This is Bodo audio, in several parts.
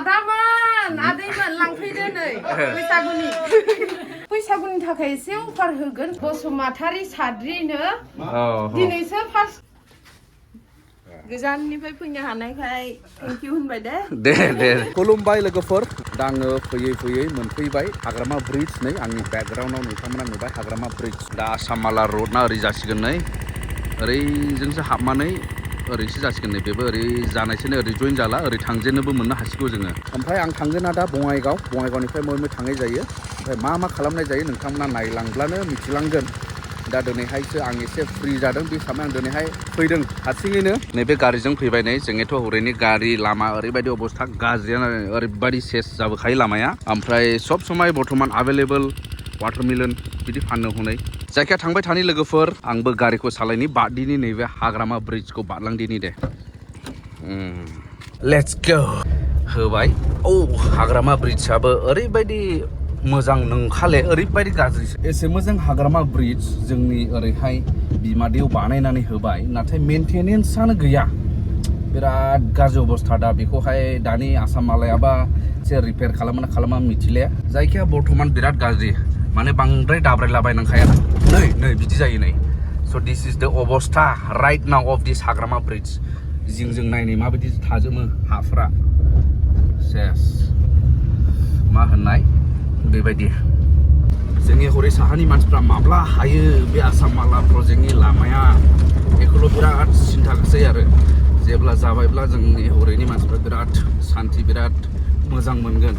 आदामोन आदैमोन लांफैदो नै बैसागुनि बैसागुनि थाखाय एसे अफार होगोन बसुमतारी साद्रिनो दिनैसो फार्स्ट गोजाननिफ्राय फैनो हानायखाय थेंक इउ होनबाय दे खुलुमबाय लोगोफोर दा आङो फैयै मोनफैबाय हाग्रामा ब्रिज नै आंनि बेकग्राउन्डआव नोंथांमोना नुबाय हाग्रामा ब्रिज दा आसामाला रडना ओरै जासिगोन नै ओरैजोंसो हाबनानै ओरैसो जासिगोन नै बेबो ओरै जानायसोनो ओरै जइन जाला ओरै थांजेननोबो मोननो हासिगौ जोङो ओमफ्राय आं थांगोना दा बङाइगावनिफ्राय बबे थांनाय जायो ओमफ्राय मा खालामनाय जायो नोंथांमोना नायलांब्लानो मिथिलांगोन दा दिनैहायसो आं एसे फ्रि जादों बे हिसाबै आं दिनैहाय फैदों हारसिङैनो नैबे गारिजों फैबाय नै जोंनिथ' हरैनि गारि लामा ओरैबायदि अबस्था गाज्रियानो ओरैबायदि सेस जाबोखायो लामाया ओमफ्राय सब समाय बर्थमान एभेलेबल वाटारमेलन बिदि फाननो हनै जायखिया थांबाय थानि लोगोफोर आंबो गारिखौ सालायनि बारदिनि नैबे हाग्रामा ब्रिजखौ बारलांदिनि दे लेट्स गो होबाय हाग्रामा ब्रिजआबो ओरैबायदि मोजां नंखाले ओरैबायदि गाज्रि एसे मोजां हाग्रामा ब्रिज जोंनि ओरैहाय बिमादैयाव बानायनानै होबाय नाथाय मेनटेनेन्सआनो गैया बिराद गाज्रि अबस्था दा बेखौहाय दानि आसाम मालायाबा एसे रिपेयार खालामो ना खालामा मिथिले जायखिया बर्थमान बिराद गाज्रि माने बांद्राय दाब्रायलाबायनांखाया नै बिदि जायो नै स' दिस इज द अबस्था right now of this Hagrama bridge जों नायनाय माबायदि थाजोबो हाफ्रा सेस मा होननाय बेबायदि जोंनि हरै साहानि मानसिफ्रा माब्ला हायो बे आसाम माला प्रजेक्टनि लामाया बेखौल' बिराद सिन्था खासै आरो जेब्ला जाबायब्ला जोंनि हरैनि मानसिफ्रा बिराद सान्थि बिराद मोजां मोनगोन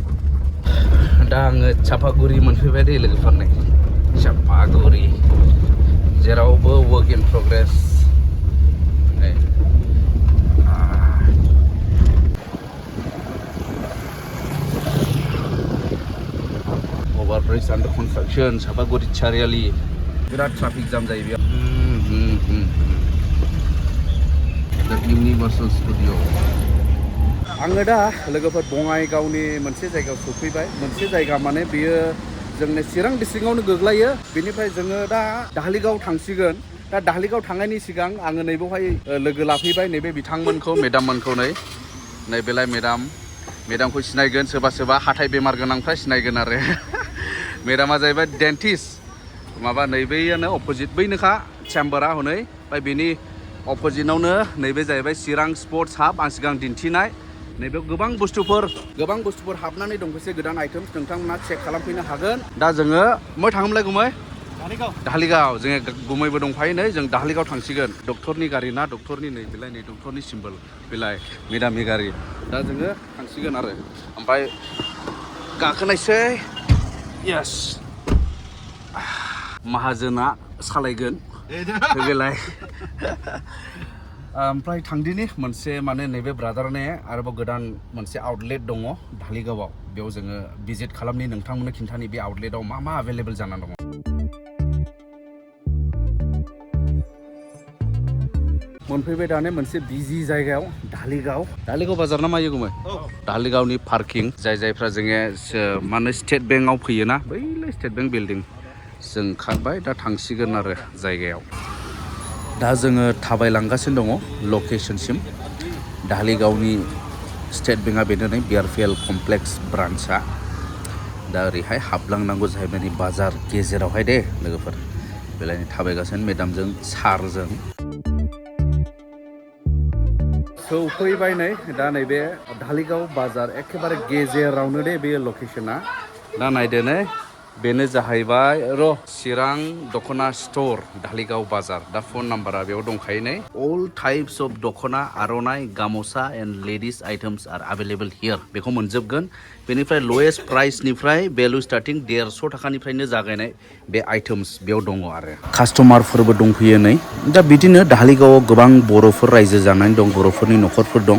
दा आङो चापागुरि मोनफैबाय दे लोगोफोर नै चापागुरि जेरावबो work in progress Bridge under construction, Chapaguri Chariali. Birat traffic jam जायो बेयाव The Universal Studio. आङो दा लोगोफोर बङाइगावनि मोनसे जायगायाव सफैबाय मोनसे जायगा माने बेयो जोंनि चिरां डिस्ट्रिक्टआवनो गोग्लैयो बेनिफ्राय जोङो दा धालिगाव थांसिगोन दा धालिगाव थांनायनि सिगां आङो नैबेवहाय लोगो लाफैबाय नैबे बिथांमोनखौ मेडाममोनखौ नैबेलाय मेडामखौ सिनायगोन सोरबा हाथाय बेमार गोनांफ्रा सिनायगोन आरो मेडामा जाहैबाय डेन्टिस्ट माबा नैबेयानो अपोजिट बैनोखा चेम्बारा हनै ओमफ्राय बेनि अपोजिटआवनो नैबे जाहैबाय चिरां स्पर्ट्स हाब आं सिगां दिन्थिनाय नैबेयाव गोबां बुस्थुफोर हाबनानै दंफैसै गोदान आइटेम्स नोंथांमोना चेक खालामफैनो हागोन दा जोङो मै थाङोमोनलाय गुमै धालिगाव जोङो गुमैबो दंफायो नै जों धालिगाव थांसिगोन डक्टरनि गारि ना डक्टरनि नै डक्टरनि सिम्बल बेलाय मेडामनि गारि दा जोङो थांसिगोन आरो ओमफ्राय गाखोनायसै Yes. माहाजोना सालायगोन बेलाय ओमफ्राय थांदिनि मोनसे माने नैबे ब्रादारने आरोबाव गोदान मोनसे आउटलेट दङ धालिगावआव बेयाव जोङो भिजिट खालामनि नोंथांमोननो खिन्थानि बे आउटलेटआव मा एभेलेबल जानानै दङ मोनफैबाय दाने मोनसे बिजि जायगायाव धालिगाव बाजार ना मायो गुमै धालिगावनि पार्किं जायफ्रा जोङो माने स्टेट बेंकआव फैयोना बैलाय स्टेट बेंक बिल्डिं जों खारबाय दा थांसिगोन आरो जायगायाव दा जोङो थाबायलांगासिनो दङ लकेशनसिम धालिगावनि स्टेट बेंकआ बेनो नै बियारफिल्ड कमप्लेक्स ब्रान्चआ दा ओरैहाय हाबलांनांगौ जाहैबाय बाजार गेजेरावहाय दे लोगोफोर बेलायनो थाबायगासिनो मेडामजों सारजों सौफैबाय नै दा नैबे धालिगाव बाजार एखेबारे गेजेरावनो दे बे लकेशना दा नायदो नै बेनो जाहैबाय चिरां दखना स्टोर धालिगाव बाजार दा फन नाम्बारा बेयाव दंखायो नै अल टाइप्स अफ दखना आर'नाइ गामसा and ladies items are available here बेखौ मोनजोबगोन बेनिफ्राय लवेस्ट प्राइसनिफ्राय भेलु स्टार्टिं 150 थाखानिफ्रायनो जागायनाय बे आइटेम्स बेयाव दङ आरो कास्टमारफोरबो दंफैयो नै दा बिदिनो धालिगावआव गोबां बर'फोर रायजो जानानै दं बर'फोरनि न'खरफोर दं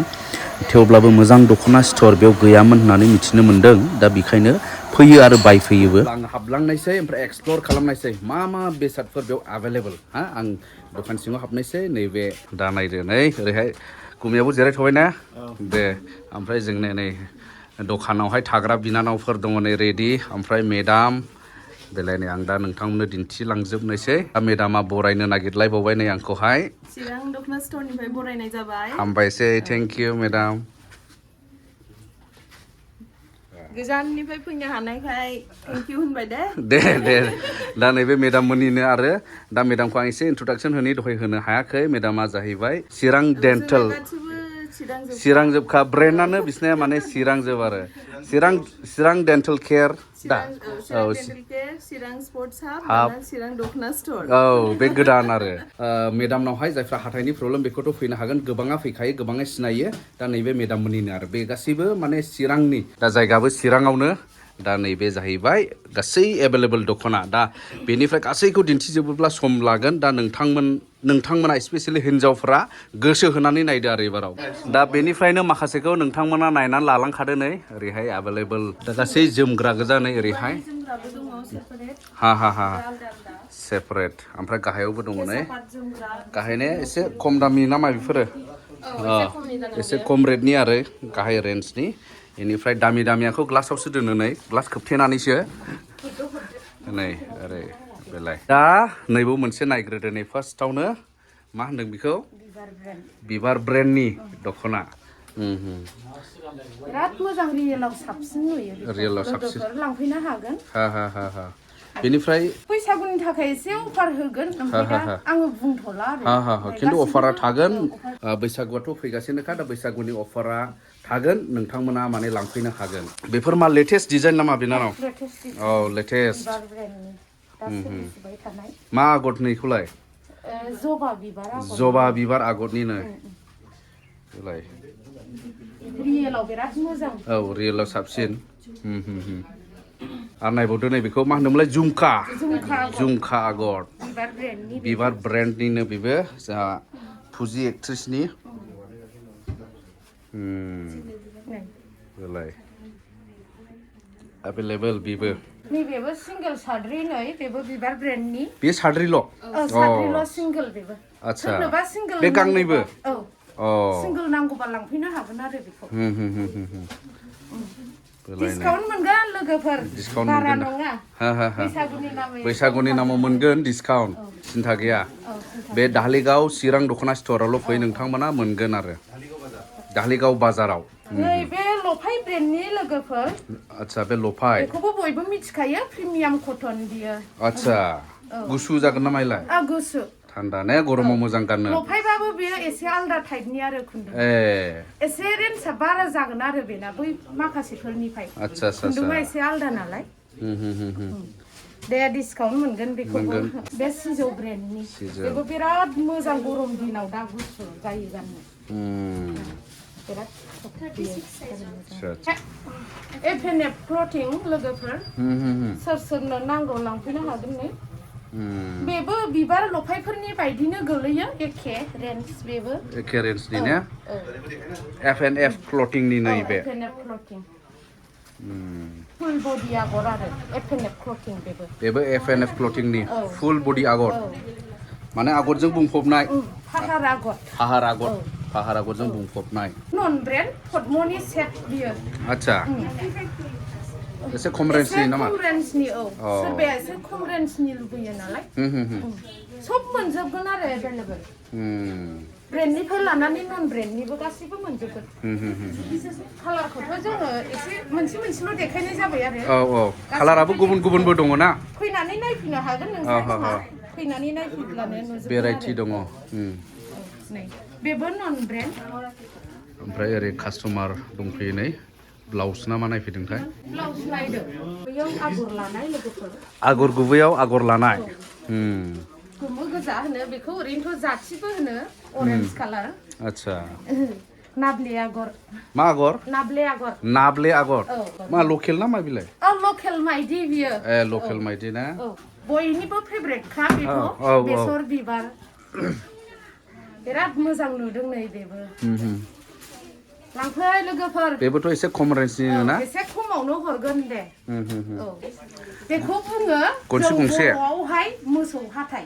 थेवब्लाबो मोजां दखना स्टोर बेयाव गैयामोन होननानै मिथिनो मोन्दों दा बेखायनो फैयो आरो बायफैयोबो आं हाबलांनायसै ओमफ्राय एक्सप्लर खालामनायसै मा बेसादफोर बेयाव एभेलेबल आं दखान सिङाव हाबनायसै नैबे दा नायदो नै ओरैहाय गुमैयाबो जिरायथ'बाय ना दे ओमफ्राय जोंने नै दखानावहाय थाग्रा बिनानावफोर दङ नै रेडि ओमफ्राय मेडाम बेलायनो आं दा नोंथांमोननो दिन्थिलांजोबनोसै मेडामा बरायनो नागिरलायबावबाय नै आंखौहाय चिरां दखना स्टोरनिफ्राय बरायनाय जाबाय हामबायसै थेंक इउ मेडाम गोजाननिफ्राय फैनो हानायखाय थेंक इउ होनबाय दे दा नैबे मेडाम मोननिनो आरो दा मेडामखौ आं एसे इन्ट्रडाक्सन दहाय होनो हायाखै मेडामा जाहैबाय चिरां डेन्टेल चिरांजोबखा ब्रेन्डआनो बिसोरना माने चिरांजोब आरो चिरां डेन्टेल केयार दा चिरां स्पर्ट्स हाब चिरां दखना स्ट'र औ बे गोदान आरो मेडामनावहाय जायफ्रा हाथाइनि प्रब्लेम बेखौथ' फैनो हागोन गोबाङा फैखायो गोबाङा सिनायो दा नैबे मेडाम मोननिनो आरो बे गासैबो माने चिरांनि दा जायगाबो चिराङावनो दा नैबे जाहैबाय गासै एभेलेबल दख'ना दा बेनिफ्राय गासैखौ दिन्थिजोबोब्ला सम लागोन दा नोंथांमोना स्पेसियेलि हिन्जावफ्रा गोसो होनानै नायदो आरो एबाराव दा बेनिफ्रायनो माखासेखौ नोंथांमोना नायनानै लालांखादो नै ओरैहाय एभेलेबल दा गासै जोमग्रा गोजा नै ओरैहाय हा सेपारेट ओमफ्राय गाहायावबो दङ नै गाहायने एसे खम दामनि नामा बेफोरो एसे खम रेटनि आरो गाहाय रेन्जनि बेनिफ्राय दामियाखौ ग्लासावसो दोनो नै ग्लास खोबथेनानैसो नै ओरै बेलाय दा नैबो मोनसे नायग्रोदो नै फार्स्टआवनो मा होनदों बेखौ बिबार ब्रेन्डनि दख'ना बिराद मोजां रियेलाव साबसिन नुयो रियेलाव साबसिन लांफैनो हागोन हा बेनिफ्राय बैसागुनि थाखाय एसे अफार होगोन ओमफ्राय दा आङो बुंथ'ला आरो खिन्थु अफारा थागोन बैसागुआथ' फैगासिनोखा दा बैसागुनि अफारा थागोन नोंथांमोना माने लांफैनो हागोन बेफोर मा लेटेस्ट डिजाइन नामा बिनानाव औ लेटेस्ट मा आगरनिखौलाय जबा बिबार आगरनिनो रियेलाव बिराद मोजां औ रियेलाव साबसिन आरो नायबावदो नै बेखौ मा होनोमोनलाय झुमखा आगर बिबार ब्रेन्डनिनो बेबो जोंहा फुजि एक्ट्रिसनि एभेलेबल बेबो नैबेबो सिंगेल साद्रि नै बेबो बिबार ब्रेन्डनि बे साद्रिल' सिंगेल बेबो आच्छा सोरनोबा सिंगेल बे गांनैबो सिंगेल नांगौबा लांफैनो हागोन आरो बेखौ डिसकाउन्ट मोनगोन लोगोफोर बारा नङा बैसागुनि नामाव मोनगोन डिसकाउन्ट सिन्था गैया बे धालिगाव चिरां दख'ना स्ट'रावल' फै नोंथांमोना मोनगोन आरो धालिगाव बाजाराव नै बे लफाय ब्रेन्डनि लोगोफोर आच्छा बे लफाय बेखौबो बयबो मिथिखायो प्रिमियाम कटन बियो आच्छा गुसु जागोन ना माइलाय गुसु थान्दा ने गरमाव मोजां गाननो लफायबाबो बेयो एसे आलदा टाइपनि आरो खुन्दुं एसे रेन्जआ बारा जागोन आरो बेना बै माखासेफोरनिफ्राय खुन्दुङा एसे आलदा नालाय दे डिसकाउन्ट मोनगोन बेखौबो बे सिजौ ब्रेन्डनि बेबो बिराद मोजां गरम दिनाव दा गुसु जायो गाननो बिराद एफ क्लथिं लोगोफोर सोरनो नांगौ लांफैनो हागोन नै बेबो बिबार लफायफोरनि बायदिनो गोलैयो एखे रेन्ज बेबो एखे रेन्जनि ने एफ क्लथिंनि नैबे फुल बडि आगर आरो एफ क्लथिं बेबो एफ क्लथिंनि फुल बडि आगर माने आगरजों बुंफबनाय फाहार आगरजों बुंफबनाय नन ब्रेन्ड पद्मनि सेट बियो आच्छा एसे खम रेन्जनि नामा खम रेन्जनि सोरबाया एसे खम रेन्जनि लुबैयो नालाय सब मोनजोबगोन आरो एभेलेबल ब्रेन्डनिफ्राय लानानै नन ब्रेन्डनिबो गासैबो मोनजोबगोन कालारखौथ' जोङो एसे मोनसेल' देखायनाय जाबाय आरो कालाराबो गुबुनबो दङ ना फैनानै नायफैनो हागोन नोंथाङा फैनानै नायफैब्लानो नुजोबगोन भेराइटि दङ बेबो नन ब्रेन्ड ओमफ्राय ओरै कास्टमार दंफैयो नै ब्लाउस ना मा नायफैदोंथाय ब्लाउस नायदों बैयाव आगर लानाय लोगोफोर आगर गुबैयाव आगर लानाय गोमो गोजा होनो बेखौ ओरैनोथ' जाथिबो होनो अरेन्ज कालार आच्छा नाब्ले आगर मा आगर नाब्ले आगर मा लकेल ना मा बिलाय लकेल माइदि बियो लकेल माइदि ना बयनिबो फेभरेटखा बेखौ बेसर बिबार बिराद मोजां नुदों नै बेबो लांफै लोगोफोर बेबोथ' एसे खम रेन्जनि ना एसे खमावनो हरगोन दे बेखौ बुङो गंसे बर'आवहाय मोसौ हाथाय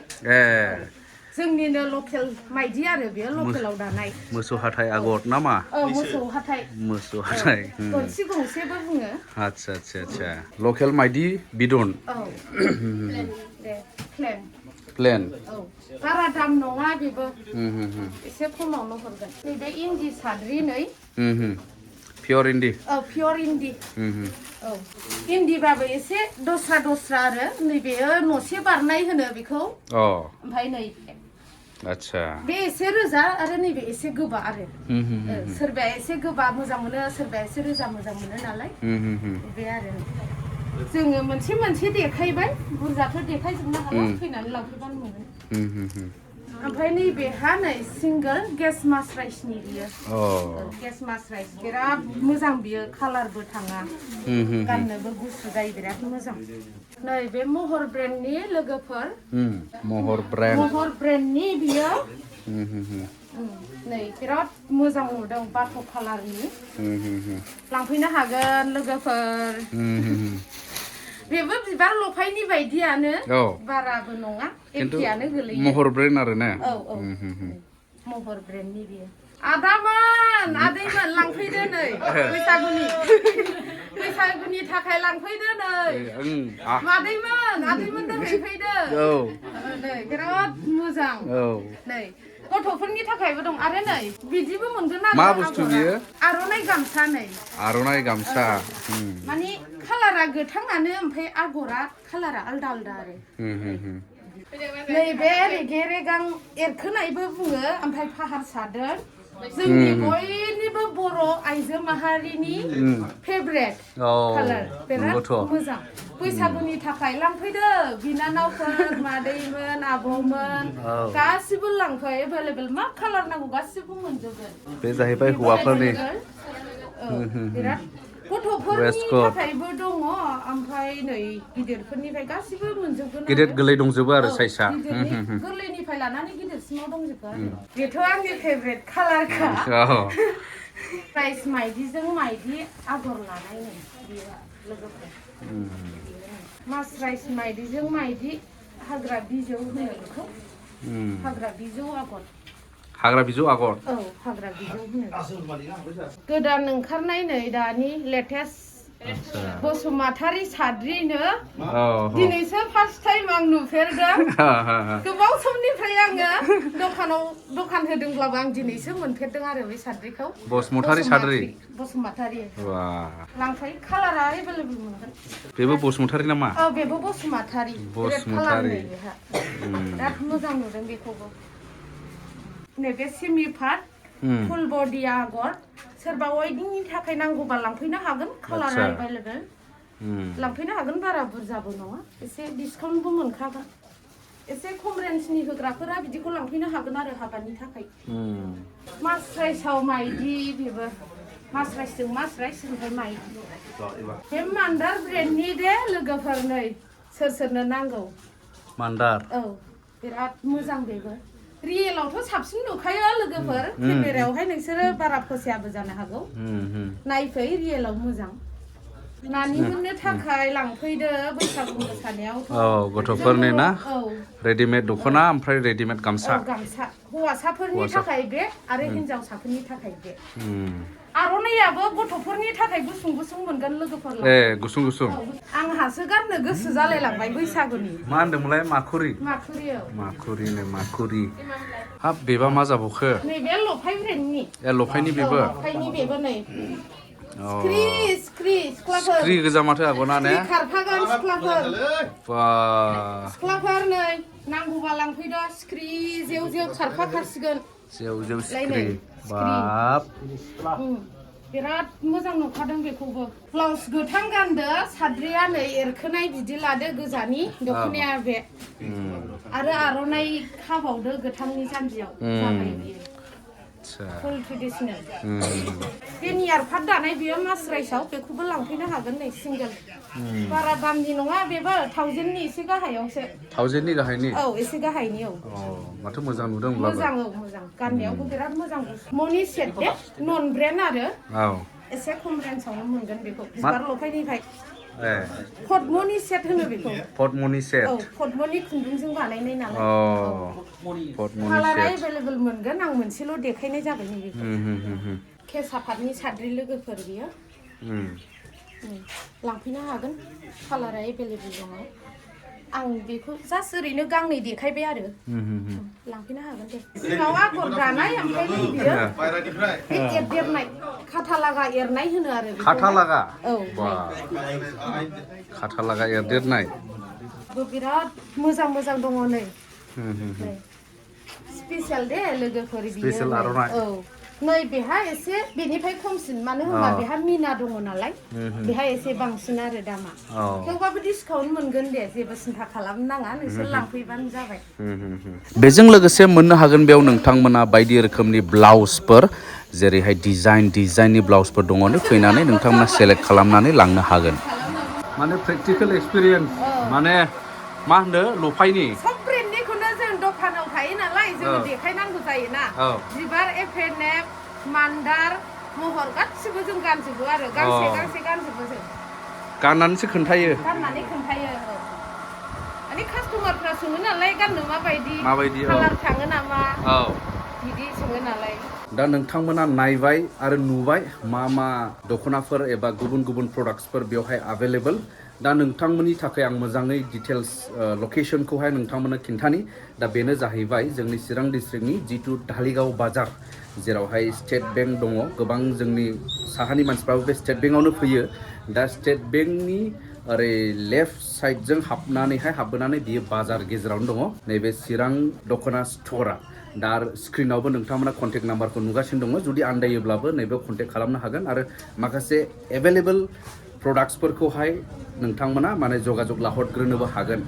जोंनिनो लकेल माइदि आरो बेयो लकेलाव दानाय मोसौ हाथाय आगर ना मा मोसौ हाथाय गनसि गंसेबो बुङो आच्छा लकेल माइदि बिदन प्लेन बारा दाम नङा बेबो एसे खमावनो हरगोन नैबे इन्दि साद्रि नै पियर इन्दि पियर इन्दि औ इन्दिबाबो एसे दस्रा आरो नैबेयो न'से बारनाय होनो बेखौ ओमफ्राय नै आच्छा बे एसे रोजा आरो नैबे एसे गोबा आरो सोरबाया एसे गोबा मोजां मोनो सोरबाया एसे रोजा मोजां मोनो नालाय बे आरो जोङो मोनसे देखायबाय बुरजाथ' देखायजोबनो हाला फैनानै लांफैबानो मोनो ओमफ्राय नैबेहा नै सिंगोल गेस मासराइसनि बियो गेस मासराइस बिराद मोजां बियो कालारबो थाङा गाननोबो गुसु जायो बिराद मोजां नै बे महर ब्रेन्डनि लोगोफोर महर ब्रेन्डनि बियो नै बिराद मोजां नुदों बाथ' कालारनि लांफैनो हागोन लोगोफोर बेबो बिबार लफायनि बायदियानो बाराबो नङा एखेयानो गोलैयो महर ब्रेन्ड आरो ना औ महर ब्रेन्डनि बियो आदैमोन लांफैदो नै बैसागुनि थाखाय लांफैदो नै आदैमोन दोनफैदो नै बिराद मोजां नै गथ'फोरनि थाखायबो दं आरो नै बिदिबो मोनगोन आरो मा बुस्थु बियो आर'नाइ गामसा नै आर'नाइ गामसा माने कालारा गोथाङानो ओमफ्राय आगरा कालारा आलदा आरो नैबे रेगे रेगां एरखोनायबो बुङो ओमफ्राय फाहार सादोर जोंनि बयनिबो बर' आइजो माहारिनि फेभरेट कालार बिराद मोजां बैसागुनि थाखाय लांफैदो बिनानावफोर मादैमोन आब'मोन गासिबो लांफै एभेलेबेल मा कालार नांगौ गासिबो मोनजोबगोन बे जाहैबाय हौवाफोरनि बिराद गथ'फोरनि थाखायबो दङ ओमफ्राय नै गिदिरफोरनिफ्राय गासिबो मोनजोबगोन गिदिर गोरलै दंजोबो आरो साइजआ गोरलैनिफ्राय लानानै गिदिरसिमाव दंजोबो आरो बेथ' आंनि फेभरेट कालारखा प्राइस माइदिजों माइदि आगर लानाय नै बेयो लोगोफोर मासराइस माइदिजों माइदि हाग्रा बिजौ होनो बेखौ हाग्रा बिजौ आगर हाग्रा बिजौ आगर औ हाग्रा बिजौ होनो गोदान ओंखारनाय नै दानि लेटेस्ट बसुमतारी साद्रिनो दिनैसो फार्स्ट टाइम आं नुफेरदों गोबाव समनिफ्राय आङो दखान होदोंब्लाबो आं दिनैसो मोनफेरदों आरो बे साद्रिखौ बसुमतारी साद्रि बसुमतारी लांफै कालारा एभेलेबेल मोनगोन बेबो बसुमतारी नामा औ बेबो बसुमतारी बिराद मोजां नुदों बेखौबो नैबे सेमि पाट फुल बडि आगर सोरबा वेडिंनि थाखाय नांगौबा लांफैनो हागोन कालारा एभेलेबेल लांफैनो हागोन बारा बुरजाबो नङा एसे डिसकाउन्टबो मोनखागोन एसे खम रेन्जनि होग्राफोरा बिदिखौ लांफैनो हागोन आरो हाबानि थाखाय मासराइसाव माइदि बेबो मासराइसजों मासराइस ओमफ्राय माइदि बे मान्दार ब्रेन्डनि दे लोगोफोर नै सोरनो नांगौ मान्दार औ बिराद मोजां बेबो रियेलावथ' साबसिन नुखायो लोगोफोर केमेरायावहाय नोंसोरो बारा फसायाबो जानो हागौ नायफै रियेलाव मोजां नानि मोननो थाखाय लांफैदो बैसागु मोसानायावथ' गथ'फोरनि ना रेडिमेड दख'ना ओमफ्राय रेडिमेड गामसा हौवासाफोरनि थाखाय बे आरो हिनजावसाफोरनि थाखाय बे आर'नाइयाबो गथ'फोरनि थाखाय गुसुं मोनगोन लोगोफोर गुसुं आंहासो गाननो गोसो जालायलांबाय बैसागुनि मा होनदोंमोनलाय माखुरि हाब बेबा मा जाबावखो नैबे लफाय ब्रेन्डनि लफायनि बेबो नै सिख्रि गोजा माथो आगना ने खारफागोन सिख्लाफोर नै नांगौबा लांफैदो सिख्रि जेव खारफाखासिगोन जेव सिख्रि बाब बिराद मोजां नुखादों बेखौबो ब्लाउस गोथां गानदो साद्रिया नै एरखोनाय बिदि लादो गोजानि दख'नाया बे आरो आर'नाइ खाबावदो गोथांनि जानजियाव जाबाय बियो फुल ट्रेडिसनेल बे नियार पाट दानाय बियो मासराइसाव बेखौबो लांफैनो हागोन नै सिंगेल बारा दामनि नङा बेबो 1000नि एसे गाहायावसो 1000नि गाहायनि औ एसे गाहायनि माथो मोजां नुदों मोजां गाननायावबो बिराद मोजां मनि सेट दे नन ब्रेन्ड आरो एसे खम रेन्जआवनो मोनगोन बेखौ बिबार लफायनिफ्राय पद्मनि सेट होनो बेखौ पद्मनि सेट पद्मनि खुन्दुंजों बानायनाय नालाय कालारा एभेलेबेल मोनगोन आं मोनसेल' देखायनाय जाबाय नैबेखौ केसापातनि साद्रि लोगोफोर बियो लांफैनो हागोन कालारा एभेलेबेल दङ आं बेखौ जास्ट ओरैनो गांनै देखायबाय आरो लांफैनो हागोन दे सिङाव आगर दानाय ओमफ्राय नै बियो एरदेरनाय खाथालागा एरनाय होनो आरो खाथालागा औ बा खाथालागा एरदेरनाय बिराद मोजां मोजां दङ नै स्पेशल दे लोगोफोर स्पेशल आर'नाइ औ नै बेहा एसे बेनिफ्राय खमसिन मानो होनबा बेहा मिना दङ नालाय बेहा एसे बांसिन आरो दामा थेवबाबो डिसकाउन्ट मोनगोन दे जेबो सिन्था खालामनो नाङा नोंसोर लांफैबानो जाबाय बेजों लोगोसे मोननो हागोन बेयाव नोंथांमोना बायदि रोखोमनि ब्लाउसफोर जेरैहाय डिजाइननि ब्लाउसफोर दङ फैनानै नोंथांमोना सेलेक्ट खालामनानै लांनो हागोन माने प्रेक्टिकेल एक्सपिरियेन्स माने मा होनो लफायनि सब ब्रेन्डनिखौनो जों दखानाव थायो नालाय जोङो देखायनांगौ जायोना बिबार एफएनएफ मान्दार महर गासिबो जों गानजोबो आरो गांसे गानजोबो जों गाननानैसो खोन्थायो माने कास्टमारफ्रा सोङो नालाय गाननो माबायदि कालार थाङो नामा बिदि सोङो नालाय दा नोंथांमोना नायबाय आरो नुबाय मा दख'नाफोर एबा गुबुन प्रडाक्ट्सफोर बेवहाय अवेलेबल दा नोंथांमोननि थाखाय आं मोजाङै डिटेल्स लकेशनखौहाय नोंथांमोननो खिन्थानि दा बेनो जाहैबाय जोंनि चिरां डिस्ट्रिक्टनि जिथु धालिगाव बाजार जेरावहाय स्टेट बेंक दङ गोबां जोंनि साहानि मानसिफ्राबो बे स्टेट बेंकआवनो फैयो दा स्टेट बेंकनि ओरै लेफ्ट साइडजों हाबबोनानै बियो बाजार गेजेरावनो दङ नैबे चिरां दख'ना स्ट'रा दा स्क्रिनावबो नोंथांमोना कन्टेक्ट नाम्बारखौ नुगासिनो दङ जुदि आन्दायोब्लाबो नैबेयाव कन्टेक्ट खालामनो हागोन आरो माखासे एभेलेबल प्रडाक्ट्सफोरखौहाय नोंथांमोना माने जगाजग लाहरग्रोनोबो हागोन